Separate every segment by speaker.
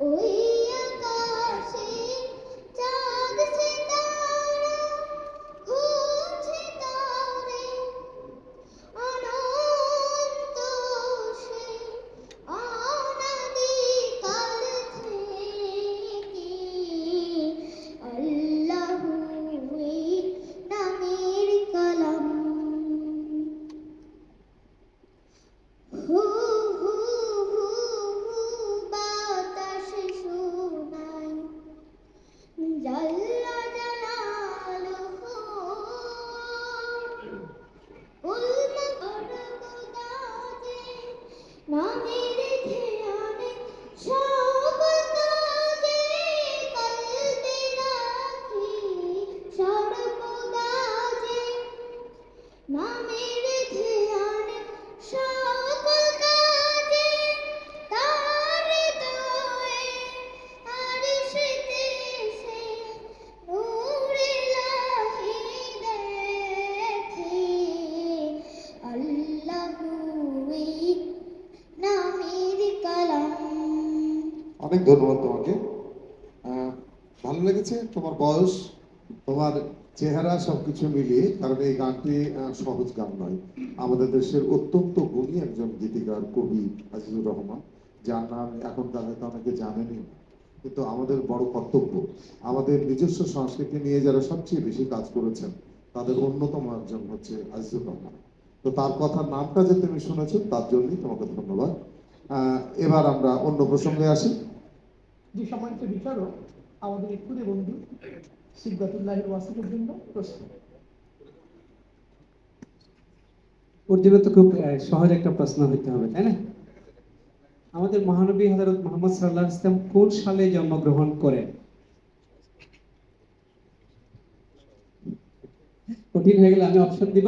Speaker 1: ওই আকাশে চাঁদ সিতারা ঘুরছে তারে, অনন্ত সে অনাদিকাল থেকে আল্লাহু এই নামের কলম। হু হু হু হু বাতাসে শোনায় জাল্লা জালালুহু, উল্মা বরগুদাজে নামের ধ্যানে সকল কাজে কলবে রাখি সর্বদা যে, নামের ধ্যানে সকল কাজে তার দোয়ে আরশেতে সে নূর ইলাহি দেখে আল্লাহু এই নামের কলম।
Speaker 2: অনেক ধন্যবাদ তোমাকে। ভালো লেগেছে তোমার বয়স, তোমার চেহারা সবকিছু মিলিয়ে, কারণ এই গানটি সহজ গান নয়। আমাদের দেশের অত্যন্ত গুণী একজন গীতিকার কবি আজিজুর রহমান, যার নাম এখনকার হয়তো অনেকে জানেনি, কিন্তু আমাদের বড় কর্তব্য, আমাদের নিজস্ব সংস্কৃতি নিয়ে যারা সবচেয়ে বেশি কাজ করেছেন তাদের অন্যতম একজন হচ্ছে আজিজুর রহমান। তো তার কথার নামটা যে তুমি শুনেছো তার জন্যই তোমাকে ধন্যবাদ। এবার আমরা অন্য প্রসঙ্গে আসি।
Speaker 3: যে সম্মানিত বিচারক, আমাদের এক্ষুনি বন্ধু সিবগাতুল্লাহির ওয়াসিকের জন্য প্রশ্ন।
Speaker 4: ওর জন্য তো খুব সহজ একটা প্রশ্ন হইতে হবে, তাই না? আমাদের মহানবী হযরত মুহাম্মদ সাল্লাল্লাহু আলাইহি ওয়াসাল্লাম কোন সালে জন্মগ্রহণ করেন? কঠিন হয়ে গেলে আমি অপশন দিব।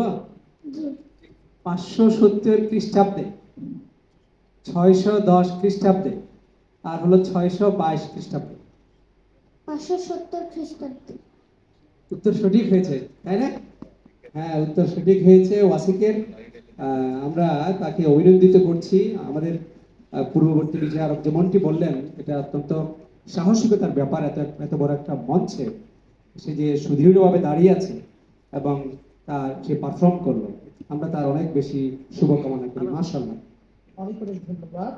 Speaker 4: 570 খ্রিস্টাব্দে, 610 খ্রিস্টাব্দে, আর হলো 622 খ্রিস্টাব্দে।
Speaker 1: 570 খ্রিস্টাব্দে।
Speaker 4: উত্তর সঠিক হয়েছে, তাই না? হ্যাঁ, উত্তর সঠিক হয়েছে ওয়াসিকের। আমরা তাকে অভিনন্দিত করছি। আমাদের পূর্ববর্তী বিচারক যেমনটি বললেন, এটা অত্যন্ত সাহসিকতার ব্যাপার। এত বড় একটা মঞ্চে সে যে সুদৃঢ়ভাবে দাঁড়িয়ে আছে এবং সে পারফর্ম করলো, আমরা তার অনেক বেশি শুভকামনা করি। মাশাআল্লাহ,
Speaker 3: অনেক অনেক ধন্যবাদ।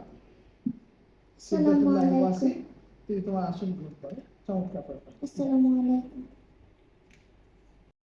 Speaker 1: আসসালামু আলাইকুম।
Speaker 3: তুমি তোমার আসন গ্রহণ করো। চমৎকার।
Speaker 1: আসসালামু আলাইকুম।